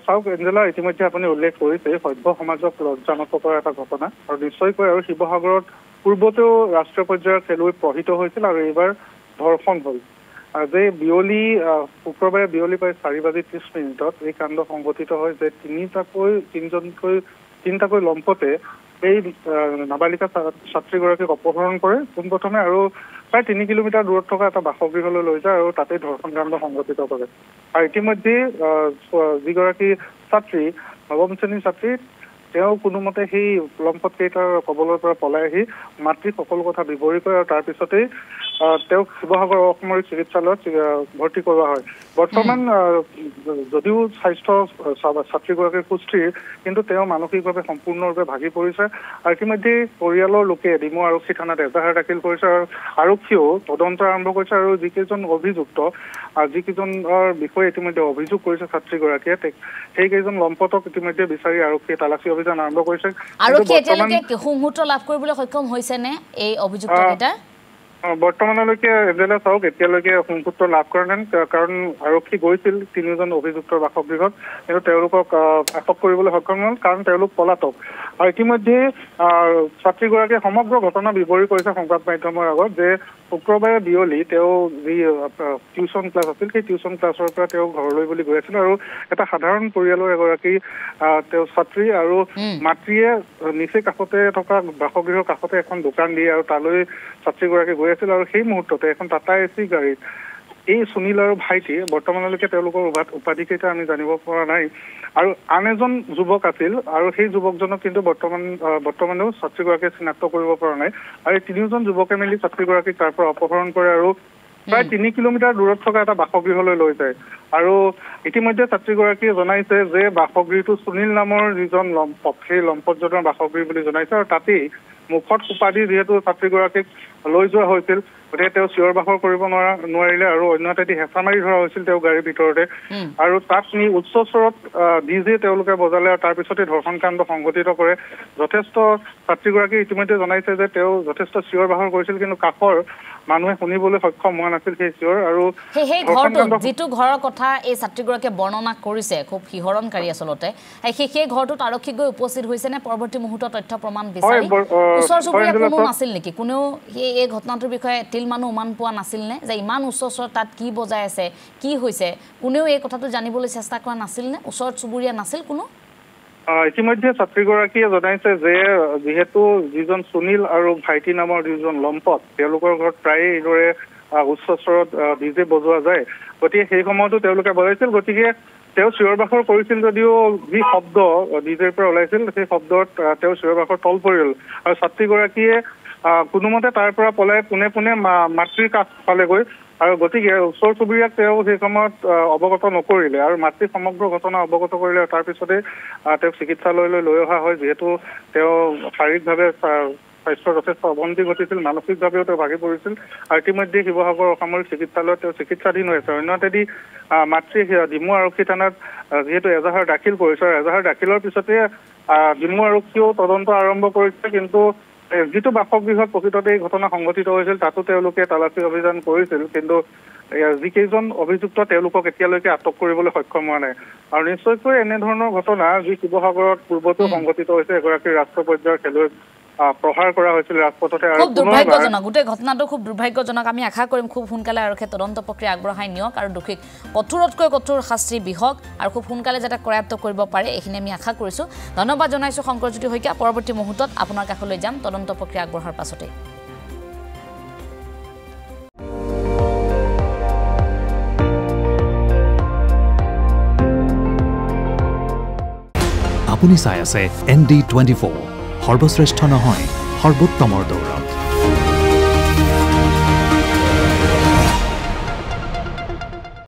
চাওক এঞ্জেলা, ইতিমধ্যে আপুনি উল্লেখ কৰিছে সভ্য সমাজক লজ্জানত কৰা এটা ঘটনা, আৰু নিশ্চয়কৈ আৰু শিৱসাগৰত পূৰ্বতেও ৰাষ্ট্ৰীয় পৰ্যায়ৰ খেলুৱৈ প্ৰহিত হৈছিল আৰু এইবাৰ ধৰ্ষণ হ'ল। যে বিয়লি শুক্ৰবাৰে বিয়লি প্ৰায় 4:30 এই কাণ্ড সংঘটিত হয় যে তিনিটাকৈ লম্পতে এই নাবালিকা ছাত্ৰীগৰাকীক অপহৰণ কৰে পোনপ্ৰথমে, আৰু প্ৰায় 3 কিলোমিটাৰ দূৰত থকা এটা বাসগৃহলৈ লৈ যায় আৰু তাতে ধৰ্ষণ কাণ্ড সংঘটিত কৰে। আৰু ইতিমধ্যে যিগৰাকী ছাত্ৰী, নৱম শ্ৰেণীৰ ছাত্ৰী, তেওঁ কোনোমতে সেই লম্পট কেইটাৰ কবলৰ পৰা পলাই আহি মাতৃক সকলো কথা বিৱৰি কৰে, আৰু তাৰপিছতেই তেওঁক শিৱসাগৰ অসামৰিক চিকিৎসালয়ত ভৰ্তি কৰোৱা হয়। বৰ্তমান যদিও স্বাস্থ্য ছাত্ৰীগৰাকীৰ সুস্থিৰ, কিন্তু তেওঁ মানসিকভাৱে সম্পূৰ্ণৰূপে ভাগি পৰিছে। আৰু ইতিমধ্যে পৰিয়ালৰ লোকে ডিমৌ আৰক্ষী থানাত এজাহাৰ দাখিল কৰিছে, আৰু আৰক্ষীয়েও তদন্ত আৰম্ভ কৰিছে, আৰু যিকেইজন অভিযুক্ত, যিকেইজনৰ বিষয়ে ইতিমধ্যে অভিযোগ কৰিছে ছাত্ৰীগৰাকীয়ে, সেইকেইজন লম্পটক ইতিমধ্যে বিচাৰি আৰক্ষীয়ে তালাচী অভিযান আৰম্ভ কৰিছে। আৰক্ষীয়ে এতিয়ালৈকে সুমুহূৰ্ত লাভ কৰিবলৈ সক্ষম হৈছে নে এই অভিযুক্তকেইটা? বৰ্তমানলৈকে এজেলা চাওক এতিয়ালৈকে সুমুহূৰ্ত লাভ কৰা নাই, কাৰণ আৰক্ষী গৈছিল 3জন অভিযুক্তৰ বাসগৃহত, কিন্তু তেওঁলোকক আটক কৰিবলৈ সক্ষম হ'ল, কাৰণ তেওঁলোক পলাতক। আৰু ইতিমধ্যে ছাত্ৰীগৰাকীয়ে সমগ্ৰ ঘটনা বিৱৰি কৰিছে সংবাদ মাধ্যমৰ আগত যে শুক্ৰবাৰে বিয়লি তেওঁ যি টিউচন ক্লাছ আছিল, সেই টিউচন ক্লাছৰ পৰা তেওঁ ঘৰলৈ বুলি গৈ আছিল, আৰু এটা সাধাৰণ পৰিয়ালৰ এগৰাকী তেওঁ ছাত্ৰী আৰু মাতৃয়ে নিচেই কাষতে থকা বাসগৃহৰ কাষতে এখন দোকান দিয়ে, আৰু তালৈ ছাত্ৰীগৰাকী গৈ আছিল, আৰু সেই মুহূৰ্ততে এখন টাটা এচি গাড়ীত এই সুনীল আৰু ভাইটি, বৰ্তমানলৈকে তেওঁলোকৰ উপাধিকেইটা আমি জানিব পৰা নাই, আৰু আন এজন যুৱক আছিল, আৰু সেই যুৱকজনক কিন্তু বৰ্তমানেও ছাত্ৰীগৰাকীয়ে চিনাক্ত কৰিব পৰা নাই। আৰু এই 3জন যুৱকে মিলি ছাত্ৰীগৰাকীক তাৰ পৰা অপহৰণ কৰে আৰু প্ৰায় 3 কিলোমিটাৰ দূৰত থকা এটা বাসগৃহলৈ লৈ যায়। আৰু ইতিমধ্যে ছাত্ৰীগৰাকীয়ে জনাইছে যে বাসগৃহটো সুনীল নামৰ যিজন লম্পট, সেই লম্পটজনৰ বাসগৃহ বুলি জনাইছে, আৰু তাতেই মুখত সোপা দি যিহেতু ছাত্ৰীগৰাকীক লৈ যোৱা হৈছিল, গতিকে তেওঁ চিঞৰ বাখৰ কৰিব নোৱাৰিলে, আৰু অন্য এটাদি হেঁচা মাৰি ধৰা হৈছিল তেওঁ গাড়ীৰ ভিতৰতে, আৰু তাত নি উচ্চ স্বৰত ডিজে তেওঁলোকে বজালে, আৰু তাৰপিছতে ধৰ্ষণ কাণ্ড সংঘটিত কৰে। যথেষ্ট ছাত্ৰীগৰাকীয়ে ইতিমধ্যে জনাইছে যে তেওঁ যথেষ্ট চিঞৰ বাখৰ কৰিছিল, কিন্তু কাষৰ মানুহে শুনিবলৈ সক্ষম হোৱা নাছিল সেই চিঞৰ। আৰু সেই ঘৰটো যিটো ঘৰৰ কথা এই ছাত্ৰীগৰাকীয়ে বৰ্ণনা কৰিছে, খুব শিহৰণকাৰী আচলতে, সেই ঘৰটোত আৰক্ষী গৈ উপস্থিত হৈছে নে পৰৱৰ্তী মুহূৰ্তত তথ্য প্ৰমাণ বিচাৰি? ওচৰ চুবুৰীয়া কোনো নাছিল নেকি? কোনেও এই ঘটনাটোৰ বিষয়ে তিল মানুহ উমান পোৱা নাছিল নে, যে ইমান উচ্চ স্বৰত তাত কি বজাই আছে, কি হৈছে, কোনেও এই কথাটো জানিবলৈ চেষ্টা কৰা নাছিল নে? ওচৰত চুবুৰীয়া নাছিল কোনো? ইতিমধ্যে ছাত্ৰীগৰাকীয়ে জনাইছে যে যিহেতু যিজন সুনীল আৰু ভাইটি নামৰ যিজন লম্পট, তেওঁলোকৰ ঘৰত প্ৰায়ে এইদৰে উচ্চ স্বৰত ডিজে বজোৱা যায়, গতিকে সেই সময়তো তেওঁলোকে বজাইছিল, গতিকে তেওঁ চিঞৰ বাখৰ কৰিছিল যদিও যি শব্দ ডিজেৰ পৰা ওলাইছিল, সেই শব্দত তেওঁ চিঞৰ বাখৰ তল পৰিল, আৰু ছাত্ৰীগৰাকীয়ে কোনোমতে তাৰ পৰা পলাই পোনে পোনে মাতৃৰ কাষ পালেগৈ, আৰু গতিকে ওচৰ চুবুৰীয়াক তেওঁ সেই সময়ত অৱগত নকৰিলে, আৰু মাতৃক সমগ্ৰ ঘটনা অৱগত কৰিলে, আৰু তাৰপিছতে তেওঁক চিকিৎসালয়লৈ লৈ অহা হয়, যিহেতু তেওঁ শাৰীৰিকভাৱে স্বাস্থ্যৰ যথেষ্ট অৱনতি ঘটিছিল, মানসিকভাৱেও তেওঁ ভাগি পৰিছিল, আৰু ইতিমধ্যে শিৱসাগৰ অসামৰিক চিকিৎসালয়ত তেওঁ চিকিৎসাধীন হৈ আছে। অন্যহাতেদি মাতৃ ডিমৌ আৰক্ষী থানাত যিহেতু এজাহাৰ দাখিল কৰিছে, আৰু এজাহাৰ দাখিলৰ পিছতে ডিমৌ আৰক্ষীয়েও তদন্ত আৰম্ভ কৰিছে, কিন্তু যিটো বাসগৃহত প্ৰকৃততে এই ঘটনা সংঘটিত হৈছিল তাতো তেওঁলোকে তালাচী অভিযান কৰিছিল, কিন্তু যিকেইজন অভিযুক্ত তেওঁলোকক এতিয়ালৈকে আটক কৰিবলৈ সক্ষম হোৱা নাই। আৰু নিশ্চয়কৈ এনেধৰণৰ ঘটনা যি শিৱসাগৰত পূৰ্বতেও সংঘটিত হৈছে, এগৰাকী ৰাষ্ট্ৰীয় পৰ্যায়ৰ খেলুৱৈক প্ৰহাৰ কৰা হৈছিল ৰাজপথতে, খুব দুৰ্ভাগ্যজনক, গোটেই ঘটনাটো খুব দুৰ্ভাগ্যজনক। আমি আশা কৰিম খুব সোনকালে আৰক্ষীয়ে তদন্ত প্ৰক্ৰিয়া আগবঢ়াই নিয়ক, আৰু দোষীক কঠোৰতকৈ কঠোৰ শাস্তি বিহক, আৰু খুব সোনকালে যাতে কৰায়ত্ব কৰিব পাৰে, এইখিনি আমি আশা কৰিছোঁ। ধন্যবাদ জনাইছোঁ শংকৰজ্যোতি শইকীয়া। পৰৱৰ্তী মুহূৰ্তত আপোনাৰ কাষলৈ যাম তদন্ত প্ৰক্ৰিয়া আগবঢ়াৰ পাছতেই। আপুনি চাই আছে ND24, সৰ্বশ্ৰেষ্ঠ নহয় সৰ্বোত্তমৰ দৌৰত।